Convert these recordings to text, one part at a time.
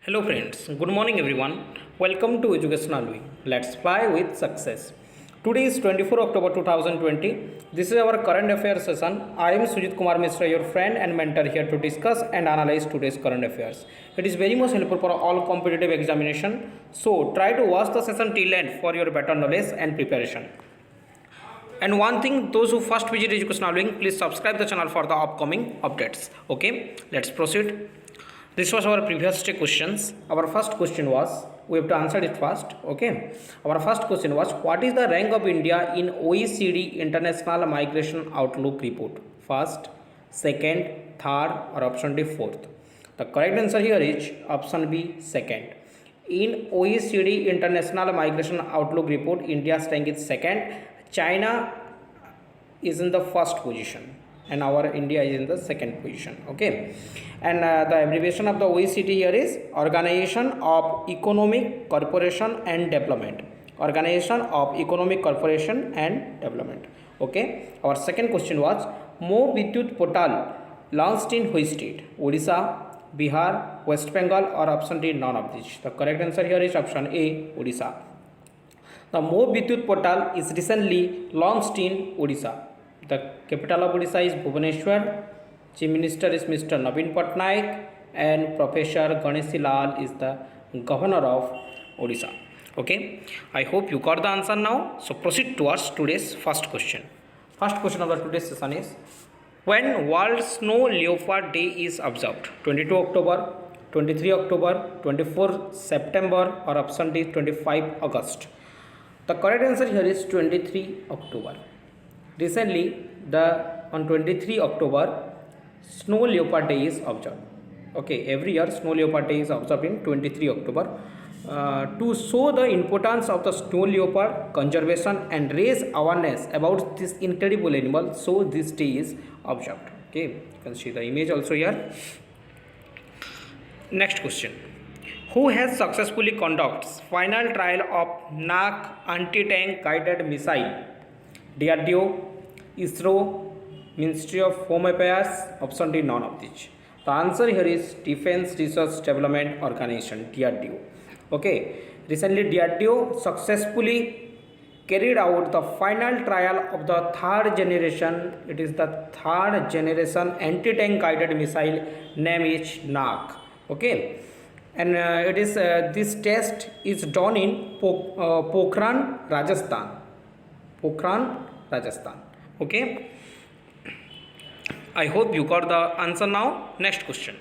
Hello friends, good morning everyone. Welcome to Educational Week. Let's fly with success. Today is 24 October 2020. This is our current affairs session. I am Sujit Kumar Mishra, your friend and mentor here to discuss and analyze today's current affairs. It is very much helpful for all competitive examination. So try to watch the session till end for your better knowledge and preparation. And one thing, those who first visit Educational Link, please subscribe the channel for the upcoming updates. Okay, let's proceed. This was our previous day questions. Our first question was, we have to answer it first. Okay, our first question was, what is the rank of India in OECD International Migration Outlook report? First, second, third, or option D fourth? The correct answer here is option B, second. In OECD International Migration Outlook report, India's rank is second. China is in the first position and our India is in the second position. Okay, and the abbreviation of the OECD here is Organization of Economic Cooperation and Development. Organization of Economic Cooperation and Development. Okay, our second question was, Mo Vidyut Portal launched in which state? Odisha, Bihar, West Bengal, or option D, none of these? The correct answer here is option A, Odisha. The Mo Vidyut Portal is recently launched in Odisha. The capital of Odisha is Bhubaneswar. Chief Minister is Mr. Naveen Patnaik and Professor Ganeshi Lal is the Governor of Odisha. Okay, I hope you got the answer now. So proceed towards today's first question. First question of the today's session is, when World Snow Leopard Day is observed? 22 October, 23 October, 24 September, or option D, 25 August? The correct answer here is 23 October. Recently, on 23 October, Snow Leopard Day is observed. Okay, every year Snow Leopard Day is observed in 23 October. To show the importance of the snow leopard conservation and raise awareness about this incredible animal, so this day is observed. Okay, you can see the image also here. Next question. Who has successfully conducted final trial of NAC anti-tank guided missile? DRDO, ISRO, Ministry of Home Affairs, option D, none of these. The answer here is Defense Research Development Organization, DRDO. Okay, recently DRDO successfully carried out the final trial of the third generation. It is the third generation anti-tank guided missile, name is NAC. Okay, and it is this test is done in Pokhran, Rajasthan. Pokhran, Rajasthan. Okay, I hope you got the answer now. Next question.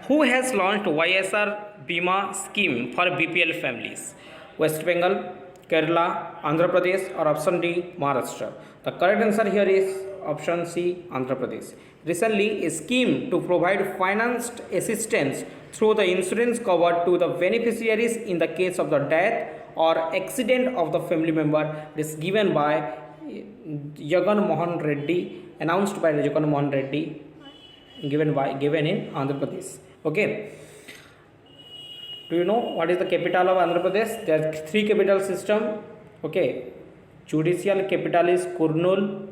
Who has launched YSR Bima scheme for BPL families? West Bengal, Kerala, Andhra Pradesh, or option D, Maharashtra? The correct answer here is option C, Andhra Pradesh. Recently, a scheme to provide financed assistance through the insurance cover to the beneficiaries in the case of the death or accident of the family member is given by Jagan Mohan Reddy, announced by Jagan Mohan Reddy, given in Andhra Pradesh. Okay. Do you know what is the capital of Andhra Pradesh? There are three capital system. Okay. Judicial capital is Kurnool,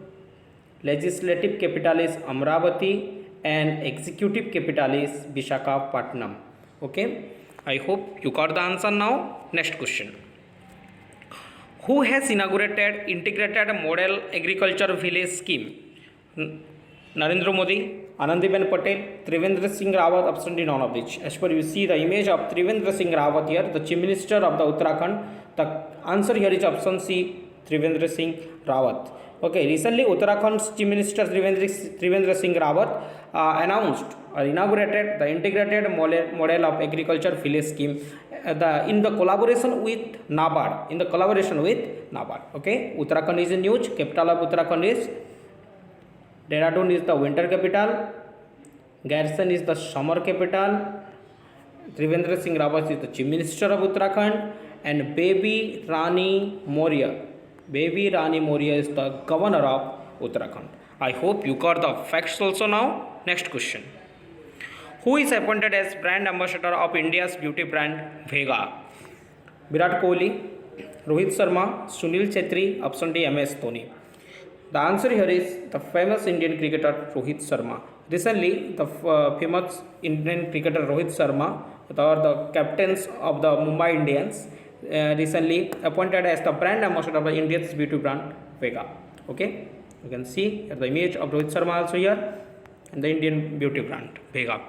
legislative capital is Amravati, and executive capital is Visakhapatnam. Okay. I hope you got the answer now. Next question. Who has inaugurated integrated model agriculture village scheme? Narendra Modi, Anandiben Patel, Trivendra Singh Rawat, option D, none of these. As per you see the image of Trivendra Singh Rawat here, the Chief Minister of the Uttarakhand. The answer here is option C, Trivendra Singh Rawat. Okay, recently Uttarakhand's Chief Minister Trivendra Singh Rawat announced or inaugurated the integrated model of agriculture village scheme in the collaboration with NABARD. Okay, Uttarakhand is in news. Capital of Uttarakhand is Dehradun is the winter capital, Garrison is the summer capital, Trivendra Singh Rawat is the Chief Minister of Uttarakhand, and Baby Rani Moria is the Governor of Uttarakhand. I hope you got the facts also now. Next question. Who is appointed as brand ambassador of India's beauty brand Vega? Virat Kohli, Rohit Sharma, Sunil Chhetri, option D, MS Dhoni? The answer here is the famous Indian cricketer Rohit Sharma. Recently, the famous Indian cricketer Rohit Sharma the captains of the Mumbai Indians, recently appointed as the brand ambassador of the Indian's beauty brand Vega. Okay, you can see the image of Rohit Sharma also here and the Indian beauty brand Vega.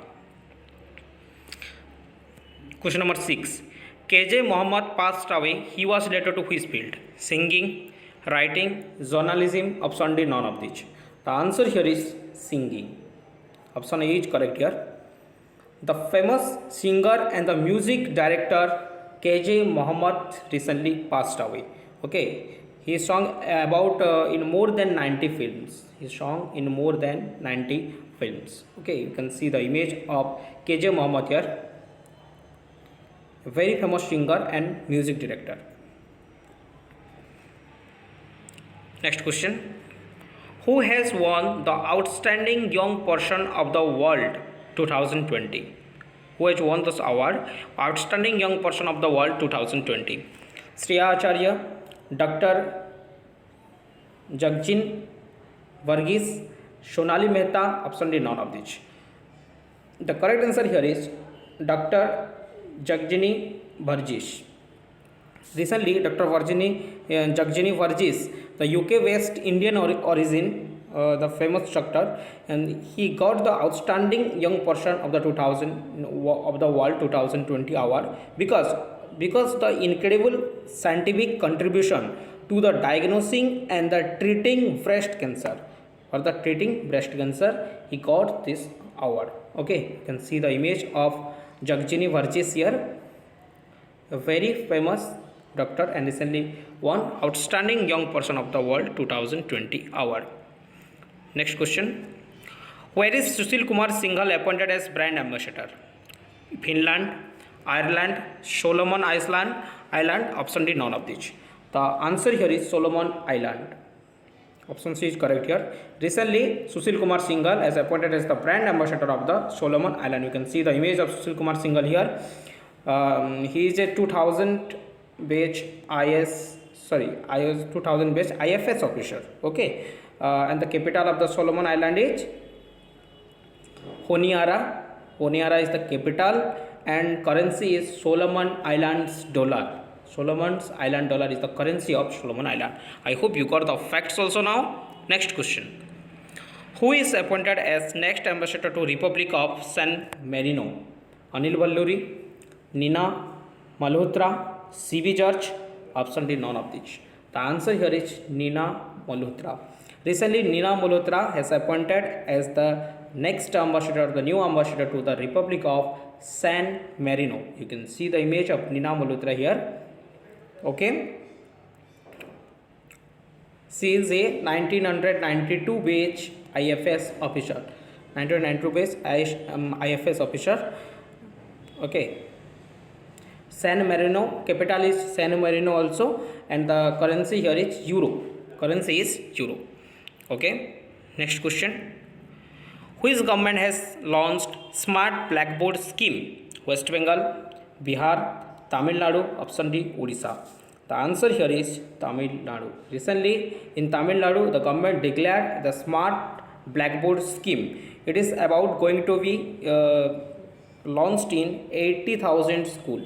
Question number 6. KJ Mohammed passed away. He was related to which field? Singing, writing, journalism, option D, none of these. The answer here is singing. Option A is correct here. The famous singer and the music director KJ Mohammed recently passed away. Okay, he sang about in more than 90 films. He sang in more than 90 films. Okay, you can see the image of KJ Mohammed here. A very famous singer and music director. Next question. Who has won the Outstanding Young Person of the World 2020? Who has won this award? Outstanding Young Person of the World 2020. Shreya Acharya, Dr. Jagjin Varghese, Sonali Mehta, option D, none of these. The correct answer here is Dr. Jagjini Varghese. Recently, Dr. Jagjini Varghese, the UK West Indian origin, the famous doctor, and he got the Outstanding Young Person of the 2000 of the World 2020 award because the incredible scientific contribution to the diagnosing and the treating breast cancer. For the treating breast cancer, he got this award. Okay, you can see the image of Jagjini Varghese here, a very famous doctor and recently won Outstanding Young Person of the World 2020 award. Next question. Where is Sushil Kumar Singhal appointed as brand ambassador? Finland, Ireland, Solomon Island, option D, none of these. The answer here is Solomon Island. Option C is correct here. Recently, Sushil Kumar Singhal has appointed as the brand ambassador of the Solomon Island. You can see the image of Sushil Kumar Singhal here. He is a 2000 batch IS 2000 batch IFS officer. Okay, and the capital of the Solomon Island is Honiara. Honiara is the capital, and currency is Solomon Islands dollar. Solomon's Island dollar is the currency of Solomon Island. I hope you got the facts also now. Next question. Who is appointed as next ambassador to Republic of San Marino? Anil Valluri, Nina Malhotra, C.B. George, option D, none of these. The answer here is Nina Malhotra. Recently, Nina Malhotra has appointed as the next ambassador, the new ambassador to the Republic of San Marino. You can see the image of Nina Malhotra here. Okay, she is a 1992 batch IFS officer. 1992 batch IFS officer. Okay, San Marino, capital is San Marino also, and the currency here is euro. Currency is euro. Okay, next question. Which government has launched Smart Blackboard scheme? West Bengal, Bihar, Tamil Nadu, option D, Odisha. The answer here is Tamil Nadu. Recently, in Tamil Nadu, the government declared the Smart Blackboard scheme. It is about going to be launched in 80,000 school.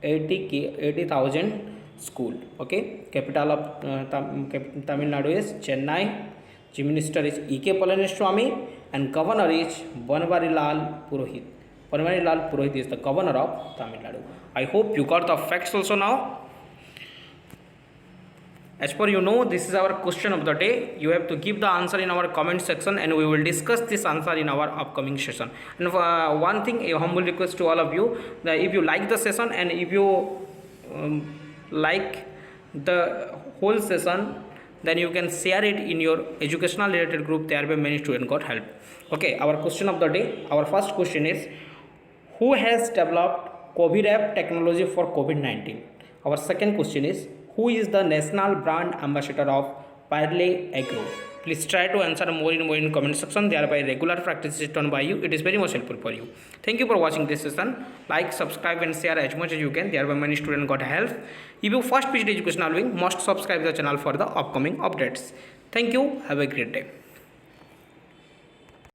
80,000 school. Okay, capital of Tamil Nadu is Chennai. Chief Minister is E.K. Palaniswamy and Governor is Banwarilal Purohit. Banwarilal Purohit is the governor of Tamil Nadu. I hope you got the facts also now. As per you know, this is our question of the day. You have to give the answer in our comment section and we will discuss this answer in our upcoming session. And one thing, a humble request to all of you, that if you like the session and if you like the whole session, then you can share it in your educational related group. Thereby many students got help. Okay, our question of the day, our first question is, who has developed COVID technology for COVID-19? Our second question is, who is the national brand ambassador of Parle Agro? Please try to answer more in comment section. Thereby regular practice is done by you. It is very much helpful for you. Thank you for watching this session. Like, subscribe and share as much as you can. Thereby many students got help. If you first visit educational wing, must subscribe the channel for the upcoming updates. Thank you. Have a great day.